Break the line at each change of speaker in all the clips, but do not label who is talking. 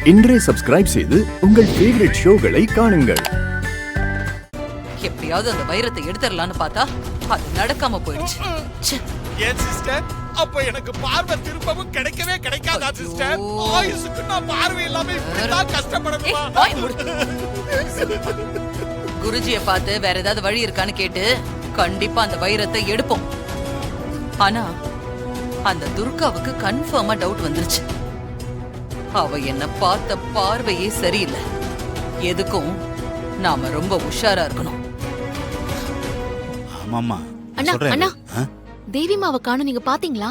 இன்றே சப்ஸ்கிரைப் செய்து உங்கள் ஃபேவரட் ஷோகளை காணுங்கள்.
எப்படியாவது அந்த வைரத்தை எடுத்துடலான்னு பார்த்தா அது நடக்காம போயிடுச்சு.
ஏன் சிஸ்டர், அப்ப எனக்கு பார்வை திரும்பவும் கிடைக்கவே கிடைக்காதா சிஸ்டர்? ஆயுசுக்கு நான் பார்வை இல்லாம இப்படிதான் கஷ்டப்படணுமா?
குருஜிய பார்த்து வேற ஏதாவது வழி இருக்கான்னு கேட்டு கண்டிப்பா அந்த வைரத்தை எடுப்போம். ஆனா அந்த துர்காவுக்கு கன்ஃபார்மா டவுட் வந்துருச்சு. அவ என்ன பார்த்த பார்வையே சரியில்லை. எதுக்கும் நாம ரொம்ப உஷாரா இருக்கணும்.
ஆமாமா.
அண்ணா அண்ணா, தேவிமாவை காணோம், நீங்க பாத்தீங்களா?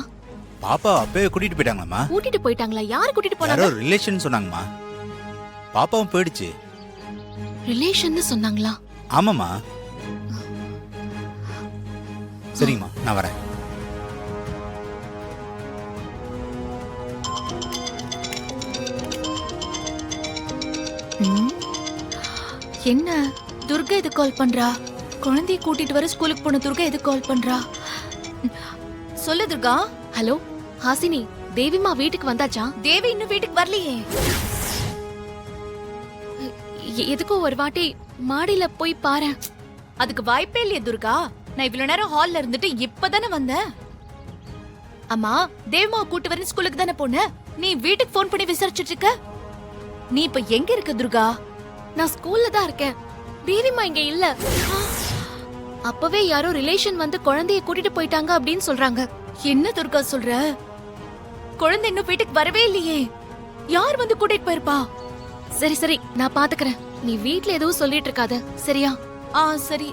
பாப்பா அப்பவே கூட்டிட்டு போயிட்டாங்களாமா?
கூட்டிட்டு போயிட்டாங்களா? யார் கூட்டிட்டு போனாங்க?
யாரோ ரிலேஷன் சொன்னாங்கம்மா. பாப்பாவும் போயிடுச்சு.
ரிலேஷன் சொன்னாங்களா?
ஆமாமா. சரிங்கம்மா, நான் வரேன்.
என்ன துர்கா எது கால் பண்றா? குழந்தைய கூட்டிட்டு வர ஸ்கூலுக்கு போன துர்கா எது கால் பண்றா? சொல்லு துர்கா. ஹலோ ஹாசினி, தேவிமா வீட்டுக்கு வந்தாச்சா? தேவி இன்னும் வீட்டுக்கு வரலையே. எதுக்கோ ஒரு வாட்டி மாடியில போய் பாரு. அதுக்கு வாய்ப்பே இல்லையே துர்கா. நான் இவ்வளவு நேரம் ஹால்ல இருந்துட்டு இப்பதானே வந்தேன். அம்மா, தேவிமா கூட்டு வர ஸ்கூலுக்கு தானே போன. நீ வீட்டுக்கு போன் பண்ணி விசாரிச்சுட்டு இருக்க. நீ இப்ப எங்க இருக்க துர்கா? நான் ஸ்கூல்ல தான் இருக்கேன். தேவிமா இங்க இல்ல. அப்பவே யாரோ ரிலேஷன் வந்து குழந்தைய கூட்டிட்டு போயிட்டாங்க அப்படின்னு சொல்றாங்க. என்ன துர்கா சொல்ற? குழந்தை இன்னும் வீட்டுக்கு வரவே இல்லையே. யார் வந்து கூட்டிட்டு போயிருப்பா? சரி சரி, நான் பாத்துக்கிறேன். நீ வீட்ல எதுவும் சொல்லிட்டு இருக்காத, சரியா? சரி.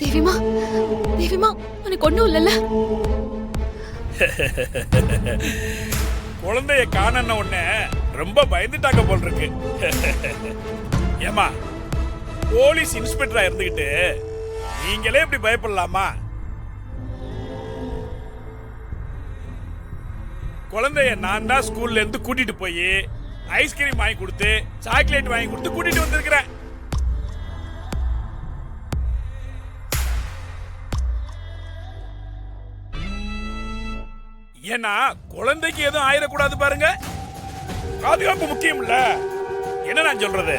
தேவிமா, தேவிமா, உனக்கு ஒண்ணும் இல்லல்ல?
குழந்தைய காணன உடனே ரொம்ப பயந்துட்டாங்க போல் இருக்கு. ஏமா, போலீஸ் இன்ஸ்பெக்டரா இருந்துகிட்டு நீங்களே இப்படி பயப்படலாமா? குழந்தைய நான் தான் ஸ்கூல்ல இருந்து கூட்டிட்டு போய் ஐஸ்கிரீம் வாங்கி கொடுத்து சாக்லேட் வாங்கி கொடுத்து கூட்டிட்டு வந்திருக்கிறேன். ஏன்னா குழந்தைக்கு எதுவும் ஆயிடக்கூடாது பாருங்க. பாதுகாப்பு முக்கியம் இல்ல. என்ன நான் சொல்றது?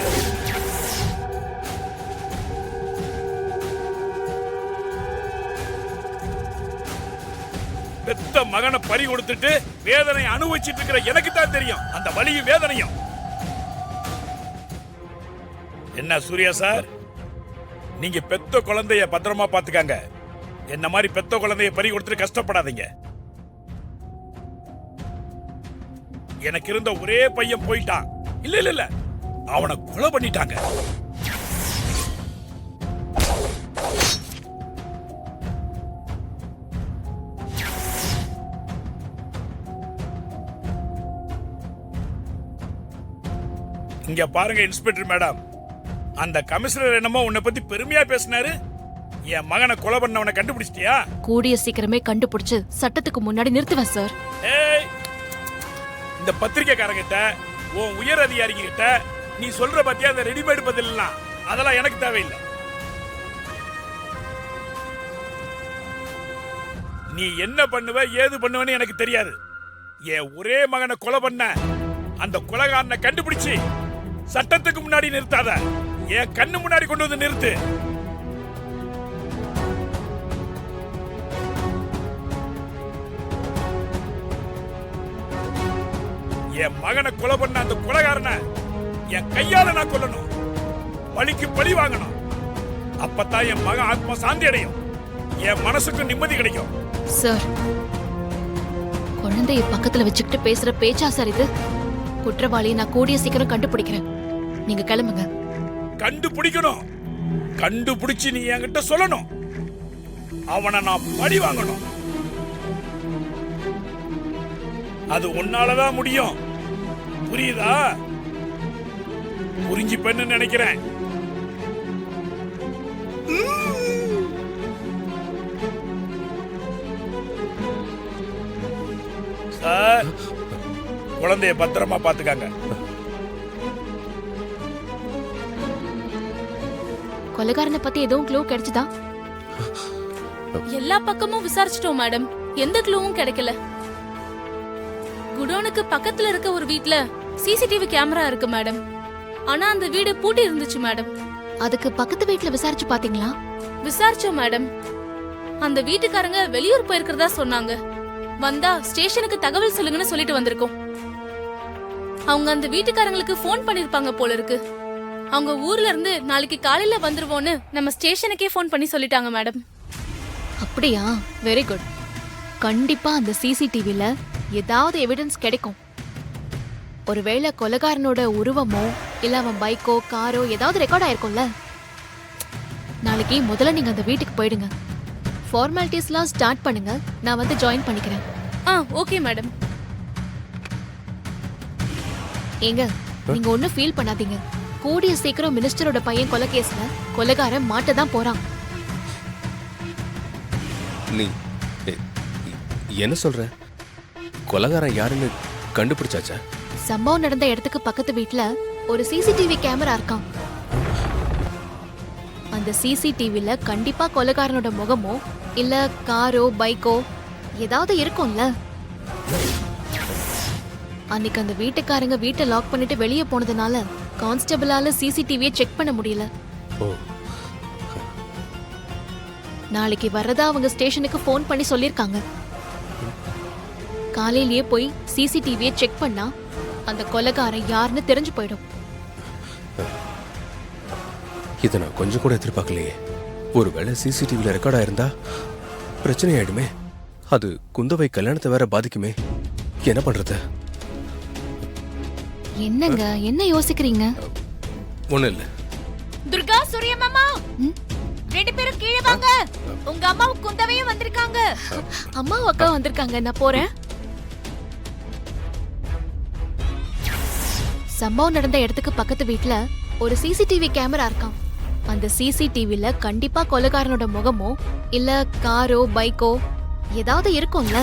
பெத்த மகனை பறி கொடுத்துட்டு வேதனை அனுபவிச்சுட்டு இருக்கிற எனக்கு தான் தெரியும் அந்த வலியும் வேதனையும். என்ன சூர்யா சார், நீங்க பெத்த குழந்தைய பத்திரமா பாத்துக்காங்க. என்ன மாதிரி பெத்த குழந்தைய பறி கொடுத்துட்டு கஷ்டப்படாதீங்க. எனக்கு இருந்த ஒரே பையன் போயிட்டான். இல்ல இல்ல இல்ல, அவனை கொலை பண்ணிட்டாங்க. இங்க பாருங்க இன்ஸ்பெக்டர் மேடம், அந்த கமிஷனர் என்னமோ உன்னை பத்தி பெருமையா பேசினாரு. என் மகனை கொலை பண்ணவனை கண்டுபிடிச்சிட்டியா?
கூடிய சீக்கிரமே கண்டுபிடிச்சு சட்டத்துக்கு முன்னாடி நிறுத்துவேன் சார்.
ஏய், இந்த பத்திரிக்கைக்காரங்கிட்ட உன் உயர் அதிகாரிங்க கிட்ட நீ சொல்ற பத்தியா அந்த ரெடிமேட் பதில் அதெல்லாம் எனக்கு தேவையில்லை. நீ என்ன பண்ணுவ ஏது பண்ணுவன்னு எனக்கு தெரியாது. என் ஒரே மகனை கொலை பண்ண அந்த கொலைகாரனை கண்டுபிடிச்சு சட்டத்துக்கு முன்னாடி நிறுத்தாத, என் கண்ணு முன்னாடி கொண்டு வந்து நிறுத்து. என் மகனை கொலை பண்ண அந்த கொலைகாரனை என் கையால நான் கொல்லணும். பழிக்கு பழி வாங்கணும். அப்பதான் என் மகன் ஆத்மா சாந்தி அடையும், என் மனசுக்கு நிம்மதி கிடைக்கும்.
சார், குழந்தைய பக்கத்துல வச்சுக்கிட்டு பேசுற பேச்சா சார் இது? குற்றவாளியை நான் கூடிய சீக்கிரம் கண்டுபிடிக்கிறேன். நீங்க கிளம்புங்க.
கண்டுபிடிக்கணும். கண்டுபிடிச்சு நீ என்கிட்ட சொல்லணும். அவனை நான் பழி வாங்கணும். அது உன்னாலதான் முடியும். புரியுதா? புரிஞ்சுப்பேன்னு நினைக்கிறேன். ஆ, குழந்தைய பத்திரமா பாத்துக்காங்க.
கொலைகாரனை பத்தி எதுவும் க்ளூ கிடைச்சதா?
எல்லா பக்கமும் விசாரிச்சிட்டோம் மேடம், எந்த க்ளூவும் கிடைக்கல. குடோனுக்கு பக்கத்துல இருக்க ஒரு வீட்ல சிசிடிவி கேமரா இருக்கு மேடம். ஆனா அந்த வீடு பூட்டி இருந்துச்சு மேடம்.
அதுக்கு பக்கத்து வீட்ல விசாரிச்சு பாத்தீங்களா?
விசாரிச்சோம் மேடம். அந்த வீட்டுக்காரங்க வெளியூர் போயிருக்கிறதா சொன்னாங்க. வந்தா ஸ்டேஷனுக்கு தகவல் சொல்லுங்கன்னு சொல்லிட்டு வந்திருக்கோம். அவங்க அந்த வீட்டுக்காரங்களுக்கு ஃபோன் பண்ணிருப்பாங்க போல இருக்கு. அவங்க ஊர்ல இருந்து நாளைக்கு காலையில வந்துருவோன்னு நம்ம ஸ்டேஷனுக்கே ஃபோன் பண்ணி சொல்லிட்டாங்க மேடம்.
அப்படியா? Very good. கண்டிப்பா அந்த சிசிடிவில ஏதாவது எவிடன்ஸ் கிடைக்கும். ஒருவேளை கொலைகாரனோட உருவமோ இல்ல அவன் பைக்கோ காரோ ஏதாவது ரெக்கார்ட் ஆயிருக்கும்ல. நாளைக்கு முதல்ல நீங்க அந்த வீட்டுக்கு போயிடுங்க. ஃபார்மாலிட்டிஸ்லாம் ஸ்டார்ட் பண்ணுங்க. நான் வந்து ஜாயின் பண்ணிக்கிறேன்.
Okay madam.
ஏங்க, நீங்க ஒன்னும் ஃபீல் பண்ணாதீங்க. கூடிய சீக்கிரம் மினிஸ்டரோட பையன் கொலை கேஸ்ல கொலைகாரன் மாட்ட தான் போறான்.
நீ என்ன சொல்ற? கொலைகாரன் யாருன்னு கண்டுபிடிச்சாச்சா?
சம்பவம் நடந்த இடத்துக்கு பக்கத்து வீட்ல ஒரு சிசிடிவி கேமரா இருக்கான். அந்த சிசிடிவில கண்டிப்பா கொலைகாரனோட முகமோ இல்ல காரோ பைக்கோ ஏதாவது இருக்கும்ல. அன்னைக்கு அந்த வீட்டுக்காரங்க வீட்டை லாக் பண்ணிட்டு வெளியே போனதுனால கான்ஸ்டபிளால சிசிடிவியை செக் பண்ண முடியல.
ஓ,
நாளைக்கு வரதா அவங்க ஸ்டேஷனுக்கு ஃபோன் பண்ணி சொல்லிருக்காங்க. காலையிலேயே போய் சிசிடிவியை செக் பண்ணா அந்த கொலைகாரன் யாருன்னு தெரிஞ்சு போயிடும்.
இதை நான் கொஞ்சம் கூட எதிர்பார்க்கலையே. ஒருவேளை சிசிடிவில ரெக்கார்ட் ஆயிருந்தா பிரச்சனை ஆயிடுமே. அது குந்தவை கல்யாணத்தை வேற பாதிக்குமே. என்ன பண்றது?
என்னங்க, என்ன யோசிக்கிறீங்க?
ஒண்ணு இல்ல.
துர்கா, சூரிய மாமா, ரெண்டு பேரும் கீழே வாங்க. உங்க அம்மாவும் குந்தவையும் வந்திருக்காங்க.
அம்மா அக்கா வந்திருக்காங்க. நான் போறேன். சம்பவம் நடந்த இடத்துக்கு பக்கத்து வீட்ல ஒரு சிசிடிவி கேமரா இருக்கான். அந்த சிசிடிவில கண்டிப்பா கொலைகாரனோட முகமோ இல்ல காரோ பைக்கோ ஏதாவது இருக்கும்ல.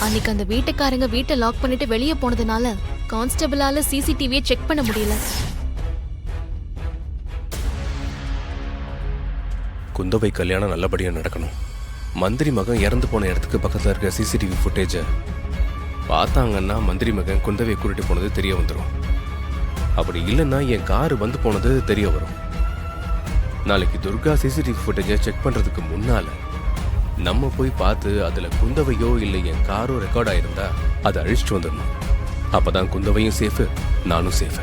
அன்னைக்கு அந்த வீட்டுக்காரங்க வீட்டை லாக் பண்ணிட்டு வெளியே போனதுனால கான்ஸ்டபிளால சிசிடிவியை செக் பண்ண முடியல.
குந்தவை கல்யாணம் நல்லபடியா நடக்கணும். மந்திரி மகன் இறந்து போன இடத்துக்கு பக்கத்துல இருக்க சிசிடிவி ஃபுட்டேஜை பார்த்தாங்கன்னா மந்திரி மகன் குந்தவை கூட்டிட்டு போனது தெரிய வந்துடும். அப்படி இல்லைன்னா என் காரு வந்து போனது தெரிய வரும். நாளைக்கு துர்கா சிசிடிவி ஃபுட்டேஜை செக் பண்றதுக்கு முன்னால நம்ம போய் பார்த்து அதுல குந்தவையோ இல்லை என் காரோ ரெக்கார்ட் ஆயிருந்தா அதை அழிச்சிட்டு வந்துடணும். அப்பதான் குந்தவையும் சேஃபு, நானும் சேஃபு.